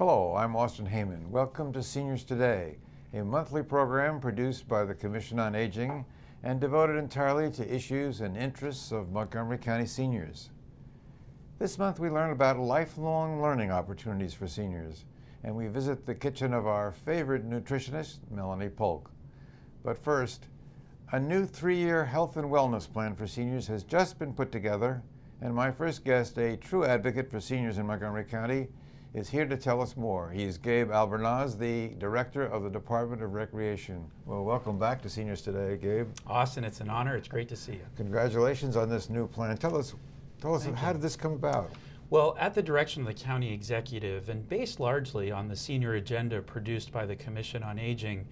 Hello, I'm Austin Heyman. Welcome to Seniors Today, a monthly program produced by the Commission on Aging and devoted entirely to issues and interests of Montgomery County seniors. This month we learn about lifelong learning opportunities for seniors, and we visit the kitchen of our favorite nutritionist, Melanie Polk. But first, a new 3-year health and wellness plan for seniors has just been put together, and my first guest, a true advocate for seniors in Montgomery County, is here to tell us more. He's Gabe Albornoz, the Director of the Department of Recreation. Well, welcome back to Seniors Today, Gabe. Austin, it's an honor. It's great to see you. Congratulations on this new plan. Tell us how did this come about? Well, at the direction of the county executive and based largely on the senior agenda produced by the Commission on Aging,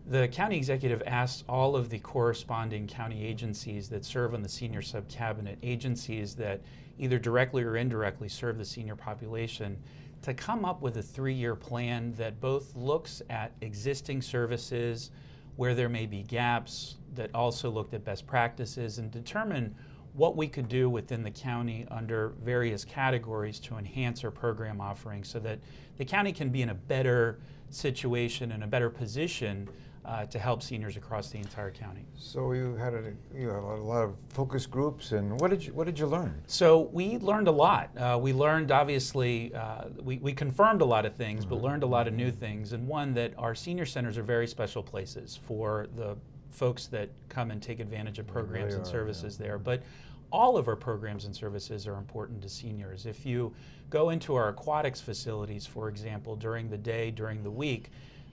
the county executive asked all of the corresponding county agencies that serve on the senior sub-cabinet, agencies that either directly or indirectly serve the senior population, to come up with a 3-year plan that both looks at existing services, where there may be gaps, that also looked at best practices and determine what we could do within the county under various categories to enhance our program offerings so that the county can be in a better situation and a better position to help seniors across the entire county. So you had a lot of focus groups, and what did you learn? So we learned a lot. We learned, obviously, we confirmed a lot of things, but learned a lot of new things. And one, that our senior centers are very special places for the folks that come and take advantage of programs and services there. But all of our programs and services are important to seniors. If you go into our aquatics facilities, for example, during the day, during the week,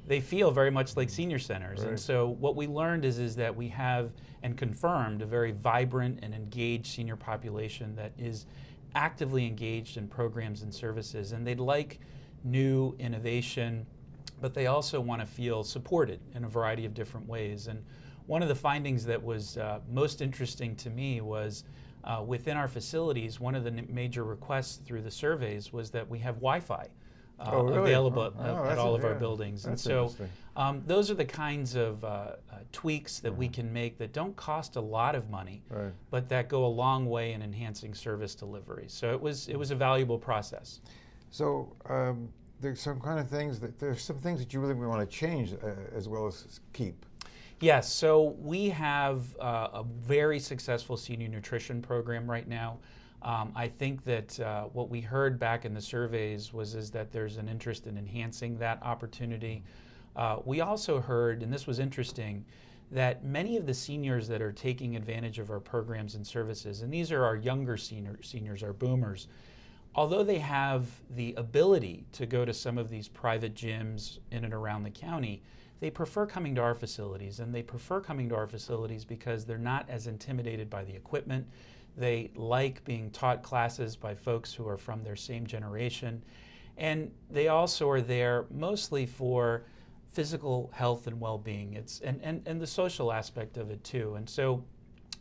they feel very much like senior centers. Right. And so what we learned is that we have and confirmed a very vibrant and engaged senior population that is actively engaged in programs and services. And they'd like new innovation, but they also want to feel supported in a variety of different ways. And one of the findings that was most interesting to me was within our facilities, one of the major requests through the surveys was that we have Wi-Fi. Available at all of our buildings. And so those are the kinds of tweaks that we can make that don't cost a lot of money, but that go a long way in enhancing service delivery. So it was a valuable process. So there's some things that you really want to change as well as keep. Yes, so we have a very successful senior nutrition program right now. I think that what we heard back in the surveys is that there's an interest in enhancing that opportunity. We also heard, and this was interesting, that many of the seniors that are taking advantage of our programs and services, and these are our younger seniors, our boomers, although they have the ability to go to some of these private gyms in and around the county, they prefer coming to our facilities, and they prefer coming to our facilities because they're not as intimidated by the equipment. They like being taught classes by folks who are from their same generation. And they also are there mostly for physical health and well-being. And the social aspect of it too. And so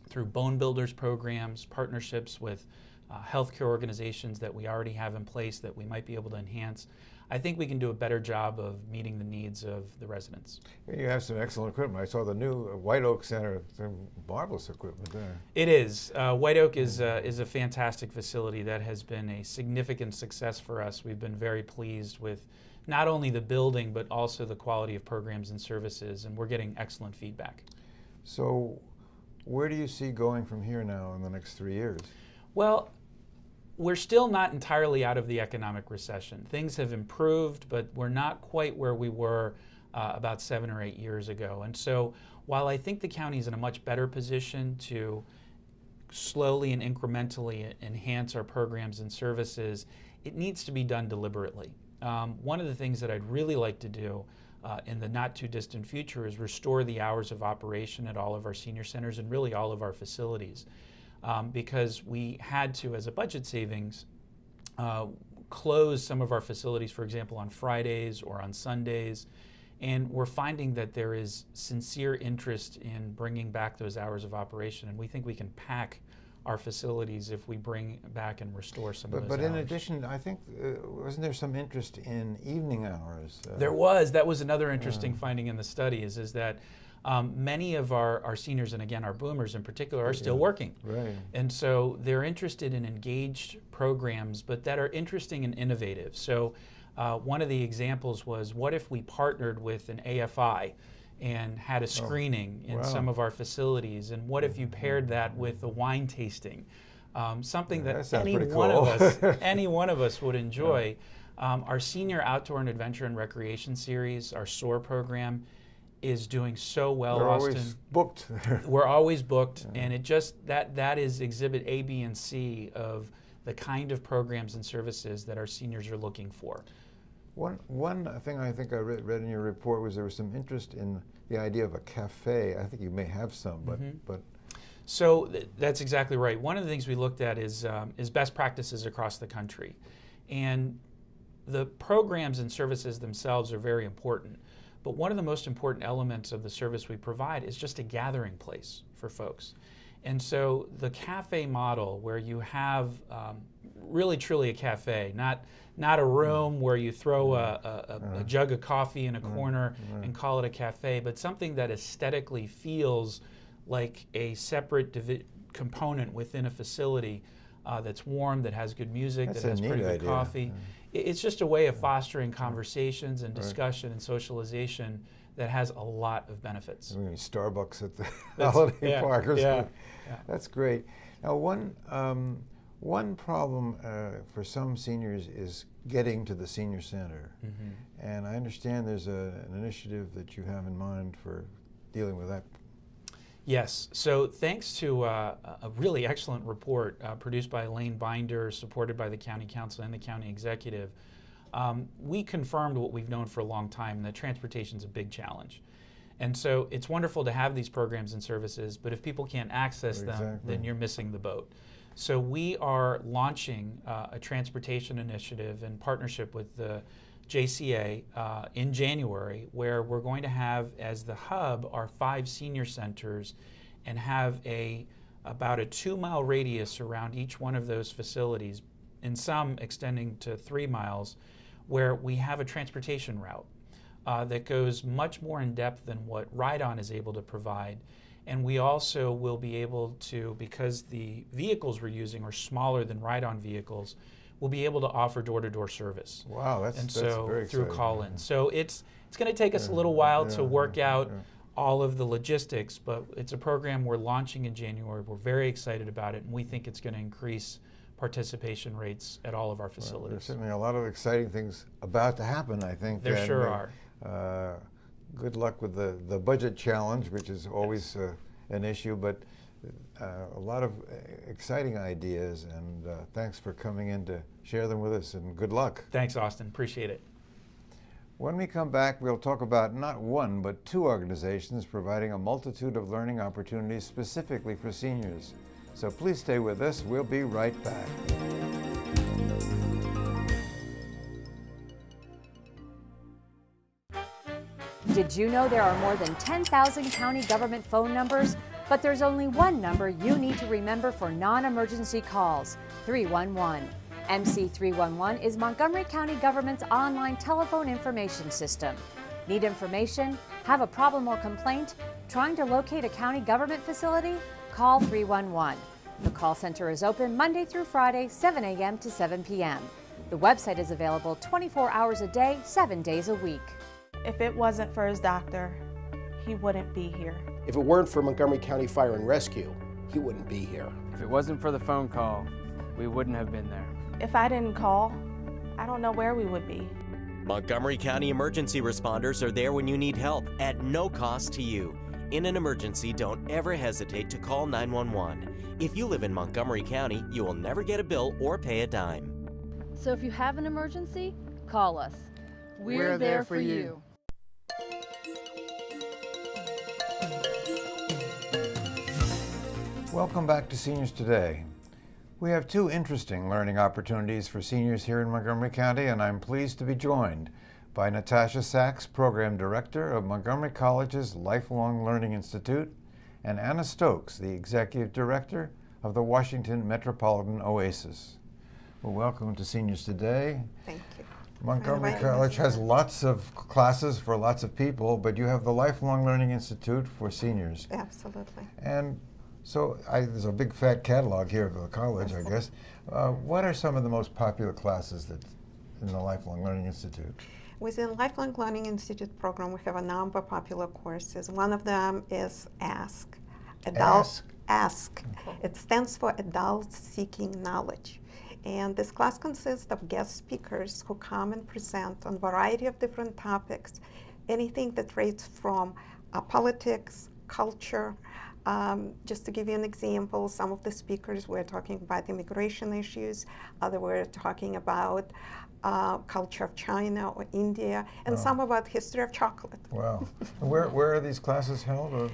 through Bone Builders programs, partnerships with healthcare organizations that we already have in place that we might be able to enhance, I think we can do a better job of meeting the needs of the residents. You have some excellent equipment. I saw the new White Oak Center, some marvelous equipment there. It is. White Oak is a fantastic facility that has been a significant success for us. We've been very pleased with not only the building, but also the quality of programs and services, and we're getting excellent feedback. So where do you see going from here now in the next 3 years? Well, we're still not entirely out of the economic recession. Things have improved, but we're not quite where we were about 7 or 8 years ago. And so while I think the county is in a much better position to slowly and incrementally enhance our programs and services, it needs to be done deliberately. One of the things that I'd really like to do in the not too distant future is restore the hours of operation at all of our senior centers and really all of our facilities. Because we had to, as a budget savings, close some of our facilities, for example, on Fridays or on Sundays. And we're finding that there is sincere interest in bringing back those hours of operation. And we think we can pack our facilities if we bring back and restore some of those hours. But in addition, I think, wasn't there some interest in evening hours? There was. That was another interesting finding in the study is that many of our seniors, and again our boomers in particular, are still working. Right. And so they're interested in engaged programs, but that are interesting and innovative. So One of the examples was, what if we partnered with an AFI and had a screening in some of our facilities? And what if you paired that with a wine tasting? Something that any one of us would enjoy. Our Senior Outdoor and Adventure and Recreation Series, our SOAR program, is doing so well, Austin. Always booked. We're always booked, and it just that is exhibit A, B, and C of the kind of programs and services that our seniors are looking for. One thing I think I read in your report was there was some interest in the idea of a cafe. I think you may have some, but So that's exactly right. One of the things we looked at is best practices across the country, and the programs and services themselves are very important. But one of the most important elements of the service we provide is just a gathering place for folks. And so the cafe model, where you have really truly a cafe, not a room where you throw a jug of coffee in a corner and call it a cafe, but something that aesthetically feels like a separate component within a facility that's warm, that has good music, that has pretty good coffee. It's just a way of fostering conversations and discussion and socialization that has a lot of benefits. I mean, Starbucks at the holiday park or something. That's great. Now, one problem for some seniors is getting to the senior center. And I understand there's an initiative that you have in mind for dealing with that. Yes, so thanks to a really excellent report produced by Elaine Binder, supported by the County Council and the County Executive, we confirmed what we've known for a long time, that transportation is a big challenge. And so it's wonderful to have these programs and services, but if people can't access them, then you're missing the boat. So we are launching a transportation initiative in partnership with the JCA in January, where we're going to have as the hub our 5 senior centers and have about a 2-mile radius around each one of those facilities, in some extending to 3 miles, where we have a transportation route that goes much more in depth than what Ride-On is able to provide. And we also will be able to, because the vehicles we're using are smaller than Ride-On vehicles, we'll be able to offer door-to-door service. Wow, that's very through exciting. call-in. So it's going to take us a little while to work out all of the logistics, but it's a program we're launching in January. We're very excited about it, and we think it's going to increase participation rates at all of our facilities. There's certainly a lot of exciting things about to happen, I think. There sure are. Good luck with the budget challenge, which is always an issue, but a lot of exciting ideas, and thanks for coming in to share them with us, and good luck. Thanks, Austin. Appreciate it. When we come back, we'll talk about not one, but 2 organizations providing a multitude of learning opportunities specifically for seniors. So please stay with us. We'll be right back. Did you know there are more than 10,000 county government phone numbers? But there's only one number you need to remember for non-emergency calls: 311. MC311 is Montgomery County government's online telephone information system. Need information? Have a problem or complaint? Trying to locate a county government facility? Call 311. The call center is open Monday through Friday, 7 a.m. to 7 p.m. The website is available 24 hours a day, 7 days a week. If it wasn't for his doctor, he wouldn't be here. If it weren't for Montgomery County Fire and Rescue, he wouldn't be here. If it wasn't for the phone call, we wouldn't have been there. If I didn't call, I don't know where we would be. Montgomery County emergency responders are there when you need help at no cost to you. In an emergency, don't ever hesitate to call 911. If you live in Montgomery County, you will never get a bill or pay a dime. So if you have an emergency, call us. We're there for you. Welcome back to Seniors Today. We have 2 interesting learning opportunities for seniors here in Montgomery County, and I'm pleased to be joined by Natasha Sachs, Program Director of Montgomery College's Lifelong Learning Institute, and Anna Stokes, the Executive Director of the Washington Metropolitan Oasis. Well, welcome to Seniors Today. Thank you. Montgomery College has lots of classes for lots of people, but you have the Lifelong Learning Institute for seniors. Absolutely. And so there's a big fat catalog here of the college, I guess. What are some of the most popular classes that in the Lifelong Learning Institute? Within Lifelong Learning Institute program, we have a number of popular courses. One of them is ASK. Ask. It stands for Adults Seeking Knowledge. And this class consists of guest speakers who come and present on a variety of different topics, anything that ranges from politics, culture. Just to give you an example, some of the speakers were talking about immigration issues, others were talking about culture of China or India, and some about history of chocolate. Wow. Where are these classes held? Or?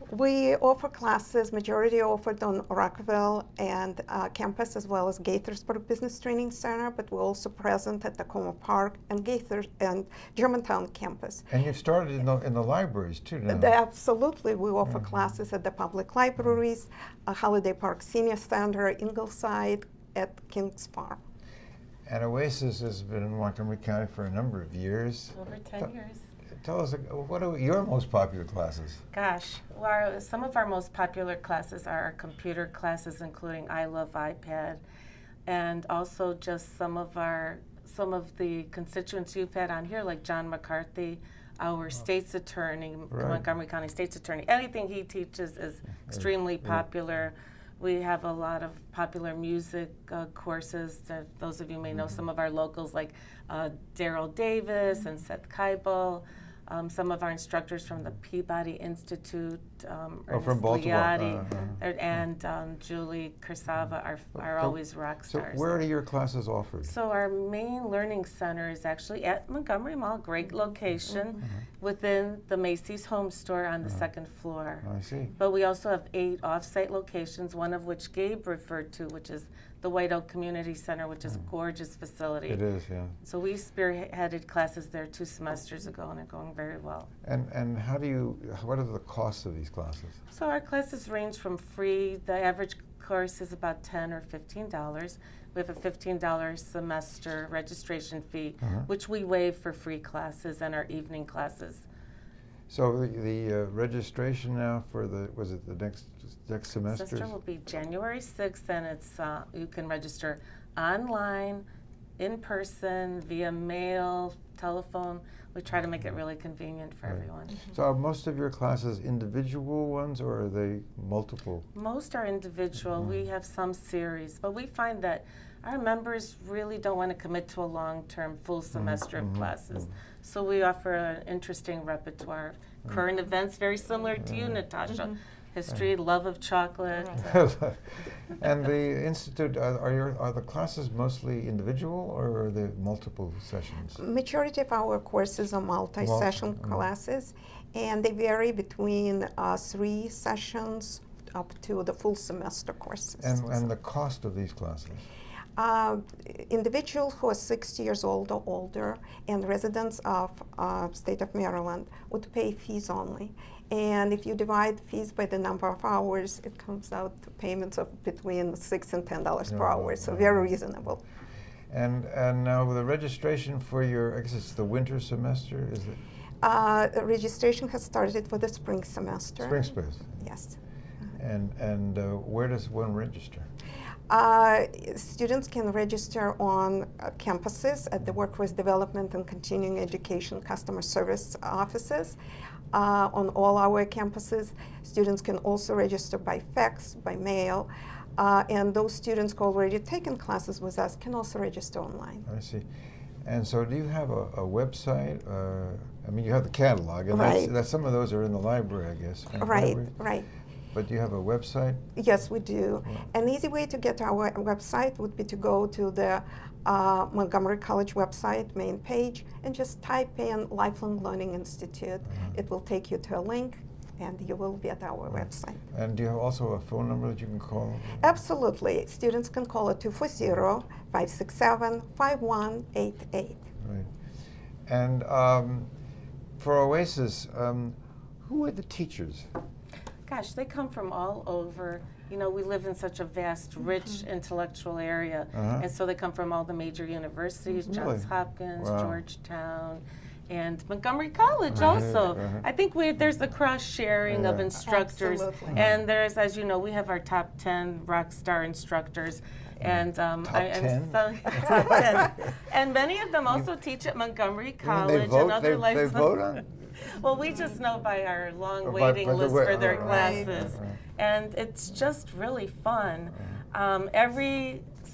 We offer classes, majority offered on Rockville and campus, as well as Gaithersburg Business Training Center, but we're also present at Tacoma Park and Germantown campus. And you've started in the libraries too now. Absolutely. We offer classes at the public libraries, Holiday Park Senior Center, Ingleside, at Kings Farm. And Oasis has been in Montgomery County for a number of years. Over 10 years. Tell us, what are your most popular classes? Gosh, well, some of our most popular classes are our computer classes, including I Love iPad, and also just some of the constituents you've had on here, like John McCarthy, our state's attorney, Montgomery County State's attorney. Anything he teaches is extremely popular. We have a lot of popular music courses. Those of you may know some of our locals, like Daryl Davis and Seth Keibel. Some of our instructors from the Peabody Institute, from Baltimore, and Julie Kursava are always rock stars. So where are your classes offered? So our main learning center is actually at Montgomery Mall, great location, within the Macy's home store on the second floor. I see. But we also have 8 off-site locations, one of which Gabe referred to, which is the White Oak Community Center, which is a gorgeous facility. It is, yeah. So we spearheaded classes there 2 semesters ago, and they're going very well. And what are the costs of these classes? So our classes range from free. The average course is about $10 or $15. We have a $15 semester registration fee, which we waive for free classes and our evening classes. So the registration now for the next semester? Semester will be January 6th, and it's you can register online, in person, via mail, telephone. We try to make it really convenient for everyone. So are most of your classes individual ones, or are they multiple? Most are individual. We have some series, but we find that our members really don't want to commit to a long-term full semester of classes. So we offer an interesting repertoire. Current events, very similar to you, Natasha. History, love of chocolate. And the Institute, are the classes mostly individual, or are they multiple sessions? Majority of our courses are multi-session classes, and they vary between 3 sessions up to the full semester courses. And the cost of these classes? Individuals who are 60 years old or older and residents of state of Maryland would pay fees only. And if you divide fees by the number of hours, it comes out to payments of between $6 and $10 per hour, so very reasonable. And now the registration for your, I guess it's the winter semester, is it? Registration has started for the spring semester. Spring semester. Yes. And where does one register? Students can register on campuses at the Workforce Development and Continuing Education Customer Service offices. On all our campuses, students can also register by fax, by mail, and those students who already taken classes with us can also register online. I see. And so do you have a website? I mean, you have the catalog, and that's some of those are in the library, I guess. Right. But do you have a website? Yes, we do. An easy way to get to our website would be to go to the Montgomery College website main page and just type in Lifelong Learning Institute. It will take you to a link, and you will be at our website. And do you have also a phone number that you can call? Absolutely. Students can call at 240-567-5188. Right. And for Oasis, who are the teachers? Gosh, they come from all over. You know, we live in such a vast, rich intellectual area, and so they come from all the major universities, Johns Hopkins, Georgetown, and Montgomery College also. I think there's a cross-sharing of instructors. Absolutely. And there's, as you know, we have our top 10 rock star instructors. And Top 10? top 10. And many of them also teach at Montgomery College and other life. They vote on it? Well, we just know by our long Or waiting by the list way- for their right. classes. And it's just really fun.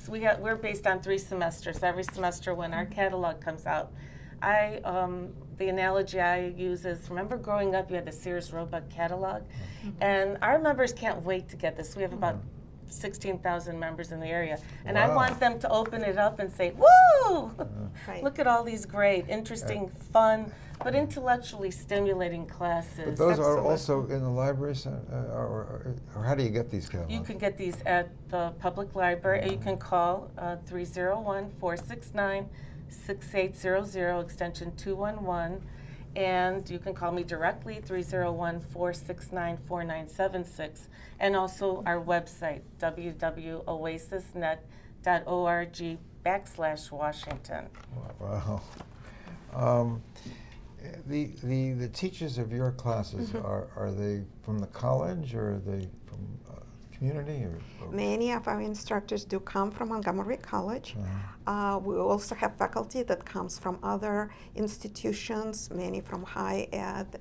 We're based on 3 semesters. Every semester when our catalog comes out, the analogy I use is, remember growing up you had the Sears Roebuck catalog? And our members can't wait to get this. We have about 16,000 members in the area. And I want them to open it up and say, woo! Look at all these great, interesting, fun, but intellectually stimulating classes. But those are also in the libraries, or how do you get these catalogs? You can get these at the public library. You can call 301-469-6800, extension 211. And you can call me directly, 301-469-4976. And also our website, www.oasisnet.org/Washington. Wow. The teachers of your classes, are they from the college, or are they from community? Or Many of our instructors do come from Montgomery College. We also have faculty that comes from other institutions, many from high ed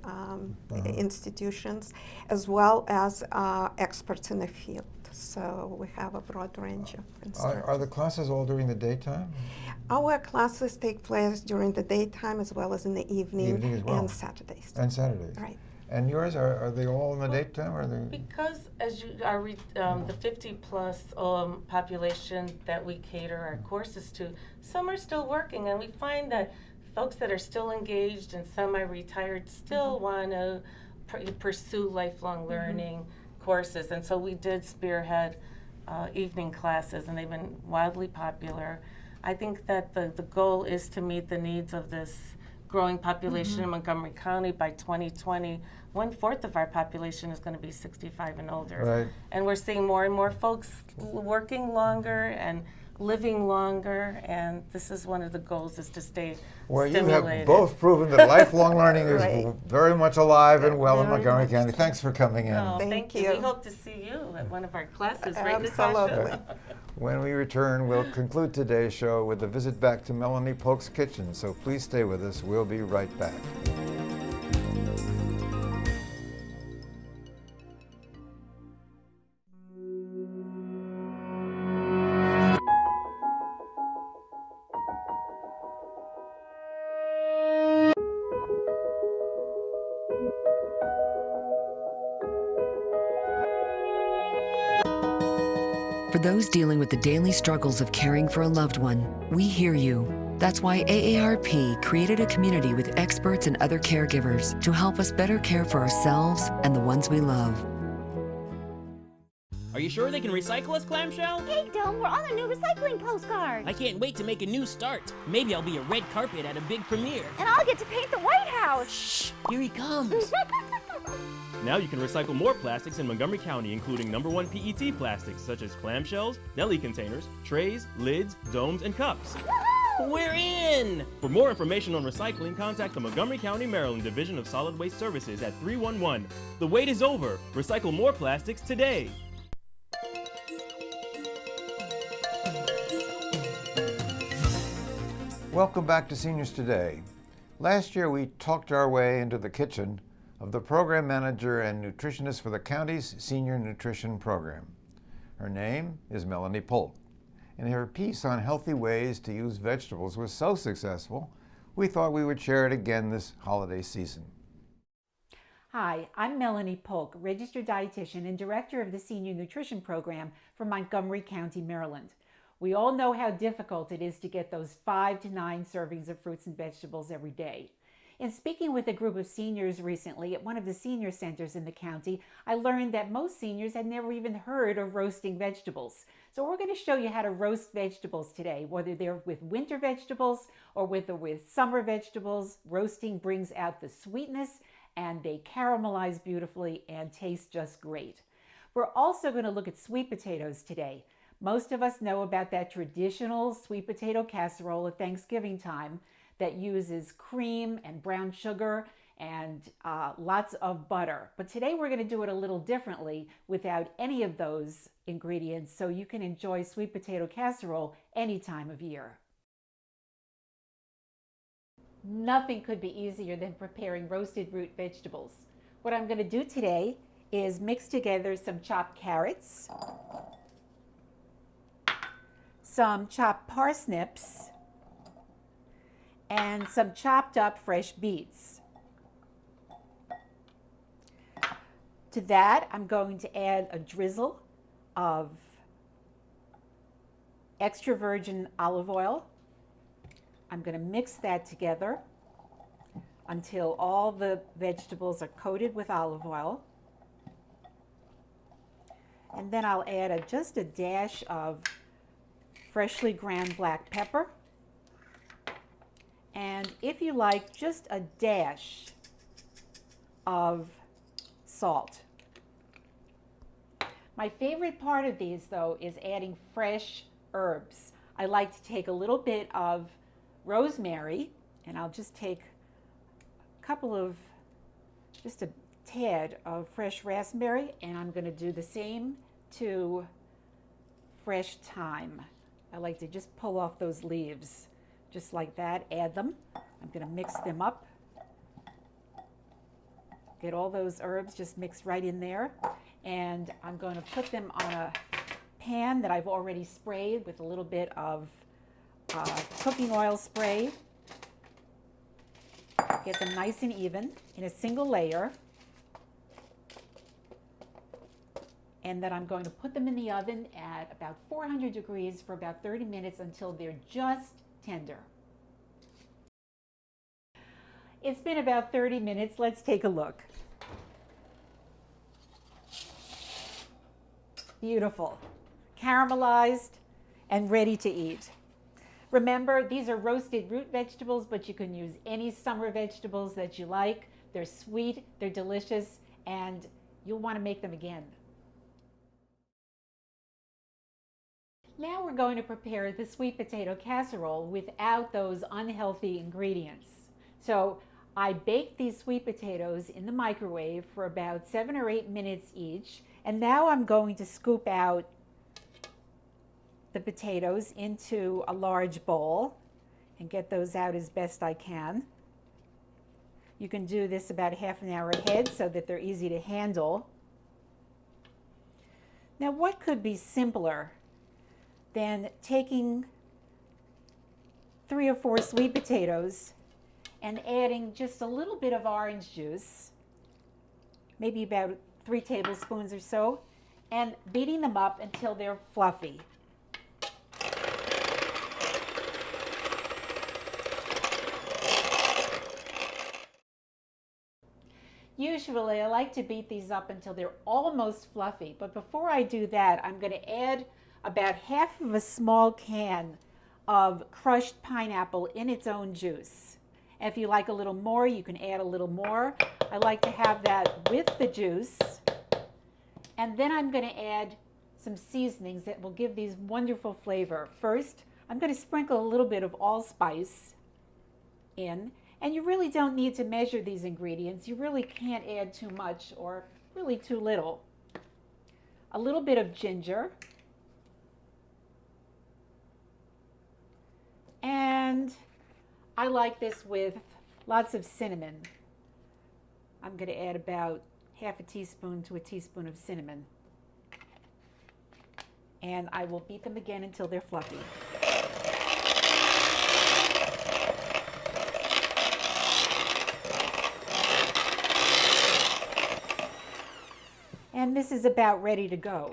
institutions, as well as experts in the field. So we have a broad range of instructors. Are the classes all during the daytime? Our classes take place during the daytime as well as in the evening, as well. and Saturdays. And Saturdays. Right. And yours, are they all in the daytime? Or are they? Because as you are, the 50-plus population that we cater our courses to, some are still working, and we find that folks that are still engaged and semi-retired still want to pursue lifelong learning courses, and so we did spearhead evening classes, and they've been wildly popular. I think that the goal is to meet the needs of this growing population in Montgomery County. By 2020, 1/4 of our population is going to be 65 and older. Right. And we're seeing more and more folks working longer and living longer, and this is one of the goals, is to stay stimulated. You have both proven that lifelong learning is very much alive and well in Very Montgomery much County. Thanks for coming in. Oh, Thank you. you. We hope to see you at one of our classes, right, Absolutely. Natasha? When we return, we'll conclude today's show with a visit back to Melanie Polk's kitchen, so please stay with us. We'll be right back. For those dealing with the daily struggles of caring for a loved one, we hear you. That's why AARP created a community with experts and other caregivers to help us better care for ourselves and the ones we love. Are you sure they can recycle us, Clamshell? Hey, Dome, we're on a new recycling postcard. I can't wait to make a new start. Maybe I'll be a red carpet at a big premiere. And I'll get to paint the White House. Shh, here he comes. Now you can recycle more plastics in Montgomery County, including #1 PET plastics such as clamshells, deli containers, trays, lids, domes, and cups. We're in! For more information on recycling, contact the Montgomery County, Maryland Division of Solid Waste Services at 311. The wait is over. Recycle more plastics today. Welcome back to Seniors Today. Last year we talked our way into the kitchen of the program manager and nutritionist for the county's senior nutrition program. Her name is Melanie Polk, and her piece on healthy ways to use vegetables was so successful, we thought we would share it again this holiday season. Hi, I'm Melanie Polk, registered dietitian and director of the senior nutrition program for Montgomery County, Maryland. We all know how difficult it is to get those 5 to 9 servings of fruits and vegetables every day. In speaking with a group of seniors recently at one of the senior centers in the county, I learned that most seniors had never even heard of roasting vegetables. So we're going to show you how to roast vegetables today, whether they're with winter vegetables or whether with summer vegetables. Roasting brings out the sweetness and they caramelize beautifully and taste just great. We're also going to look at sweet potatoes today. Most of us know about that traditional sweet potato casserole at Thanksgiving time that uses cream and brown sugar and lots of butter. But today we're going to do it a little differently without any of those ingredients, so you can enjoy sweet potato casserole any time of year. Nothing could be easier than preparing roasted root vegetables. What I'm going to do today is mix together some chopped carrots, some chopped parsnips, and some chopped up fresh beets. To that, I'm going to add a drizzle of extra virgin olive oil. I'm going to mix that together until all the vegetables are coated with olive oil. And then I'll add just a dash of freshly ground black pepper. And if you like, just a dash of salt. My favorite part of these, though, is adding fresh herbs. I like to take a little bit of rosemary, and I'll just take a couple of, just a tad of fresh raspberry, and I'm going to do the same to fresh thyme. I like to just pull off those leaves, just like that, add them. I'm going to mix them up. Get all those herbs just mixed right in there, and I'm going to put them on a pan that I've already sprayed with a little bit of cooking oil spray. Get them nice and even in a single layer. And then I'm going to put them in the oven at about 400 degrees for about 30 minutes until they're just tender. It's been about 30 minutes. Let's take a look. Beautiful, caramelized and ready to eat. Remember, these are roasted root vegetables, but you can use any summer vegetables that you like. They're sweet, they're delicious, and you'll want to make them again. Now we're going to prepare the sweet potato casserole without those unhealthy ingredients. So I baked these sweet potatoes in the microwave for about 7 or 8 minutes each. And now I'm going to scoop out the potatoes into a large bowl and get those out as best I can. You can do this about half an hour ahead so that they're easy to handle. Now, what could be simpler than taking 3 or 4 sweet potatoes and adding just a little bit of orange juice, maybe about 3 tablespoons or so, and beating them up until they're fluffy. Usually I like to beat these up until they're almost fluffy, but before I do that, I'm going to add about half of a small can of crushed pineapple in its own juice. If you like a little more, you can add a little more. I like to have that with the juice. And then I'm going to add some seasonings that will give these wonderful flavor. First, I'm going to sprinkle a little bit of allspice in. And you really don't need to measure these ingredients. You really can't add too much or really too little. A little bit of ginger. And I like this with lots of cinnamon. I'm going to add about half a teaspoon to a teaspoon of cinnamon. And I will beat them again until they're fluffy. And this is about ready to go.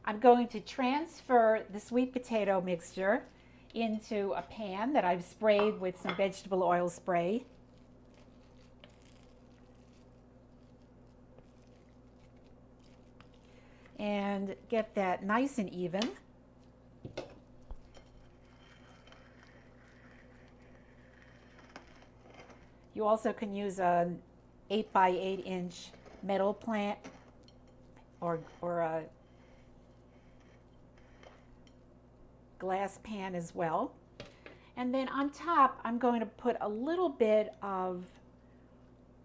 I'm going to transfer the sweet potato mixture into a pan that I've sprayed with some vegetable oil spray. And get that nice and even. You also can use an 8 by 8 inch metal plant or a glass pan as well. And then on top, I'm going to put a little bit of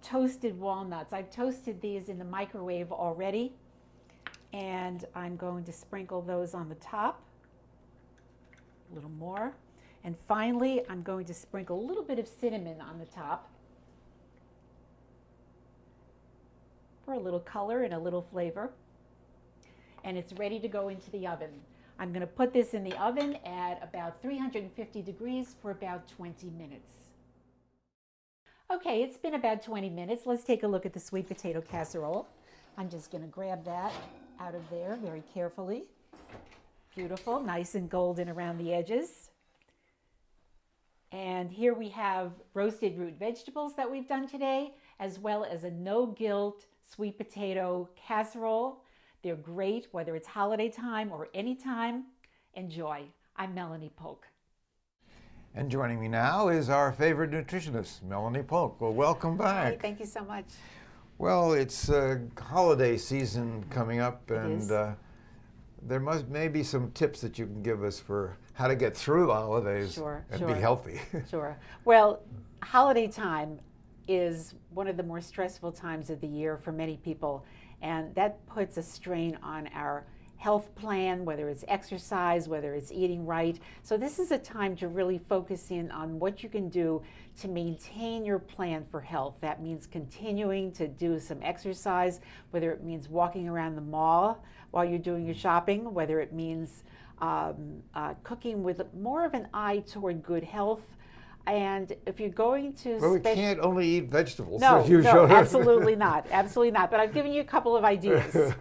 toasted walnuts. I've toasted these in the microwave already, and I'm going to sprinkle those on the top. A little more. And finally, I'm going to sprinkle a little bit of cinnamon on the top for a little color and a little flavor. And it's ready to go into the oven. I'm going to put this in the oven at about 350 degrees for about 20 minutes. Okay, it's been about 20 minutes. Let's take a look at the sweet potato casserole. I'm just going to grab that out of there very carefully. Beautiful, nice and golden around the edges. And here we have roasted root vegetables that we've done today, as well as a no-guilt sweet potato casserole. They're great, whether it's holiday time or any time. Enjoy. I'm Melanie Polk. And joining me now is our favorite nutritionist, Melanie Polk. Well, welcome back. Hi, thank you so much. Well, it's holiday season coming up, and there maybe some tips that you can give us for how to get through the holidays and be healthy. Sure. Well, holiday time is one of the more stressful times of the year for many people, and that puts a strain on our health plan, whether it's exercise, whether it's eating right. So this is a time to really focus in on what you can do to maintain your plan for health. That means continuing to do some exercise, whether it means walking around the mall while you're doing your shopping, whether it means cooking with more of an eye toward good health. And if you're going to... Well, we can't only eat vegetables. No, no, absolutely not. Absolutely not. But I've given you a couple of ideas.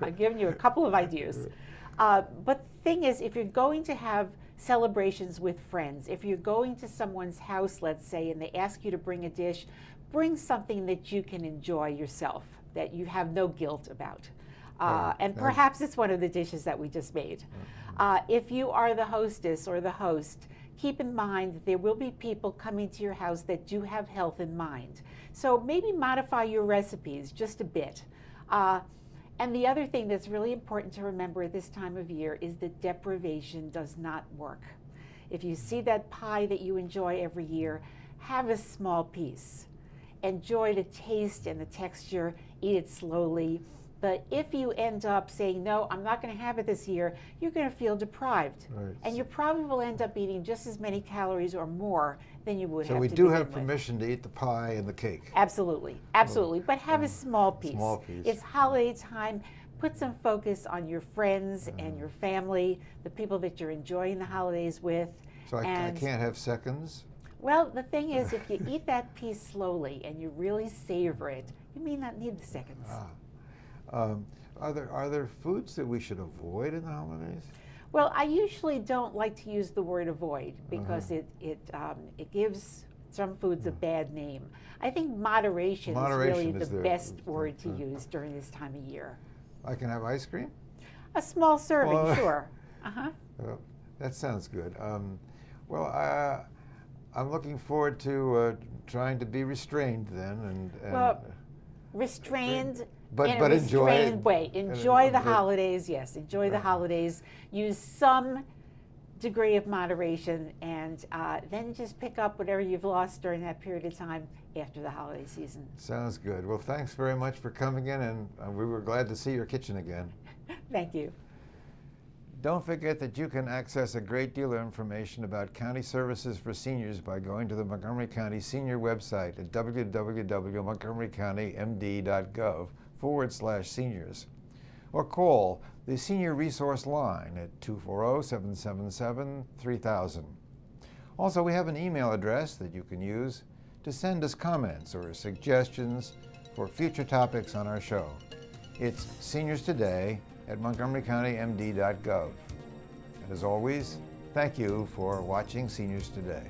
But the thing is, if you're going to have celebrations with friends, if you're going to someone's house, let's say, and they ask you to bring a dish, bring something that you can enjoy yourself, that you have no guilt about. And perhaps it's one of the dishes that we just made. If you are the hostess or the host, keep in mind that there will be people coming to your house that do have health in mind. So maybe modify your recipes just a bit. And the other thing that's really important to remember at this time of year is that deprivation does not work. If you see that pie that you enjoy every year, have a small piece. Enjoy the taste and the texture, eat it slowly. But if you end up saying, no, I'm not going to have it this year, you're going to feel deprived. Right. And you probably will end up eating just as many calories or more than you would have to. So we do have permission to eat the pie and the cake. Absolutely, absolutely. But have a small piece. Small piece. It's holiday time. Put some focus on your friends and your family, the people that you're enjoying the holidays with. So I can't have seconds? Well, the thing is, if you eat that piece slowly and you really savor it, you may not need the seconds. Are there foods that we should avoid in the holidays? Well, I usually don't like to use the word avoid because it gives some foods a bad name. I think moderation is really the best word to use during this time of year. I can have ice cream? A small serving, sure. Well, that sounds good. I'm looking forward to trying to be restrained then. Restrained. But in a restrained way. Enjoy the holidays, yes. Enjoy the holidays. Use some degree of moderation, and then just pick up whatever you've lost during that period of time after the holiday season. Sounds good. Well, thanks very much for coming in, and we were glad to see your kitchen again. Thank you. Don't forget that you can access a great deal of information about county services for seniors by going to the Montgomery County Senior website at www.montgomerycountymd.gov/seniors, or call the Senior Resource Line at 240-777-3000. Also, we have an email address that you can use to send us comments or suggestions for future topics on our show. It's SeniorsToday@montgomerycountymd.gov. And as always, thank you for watching Seniors Today.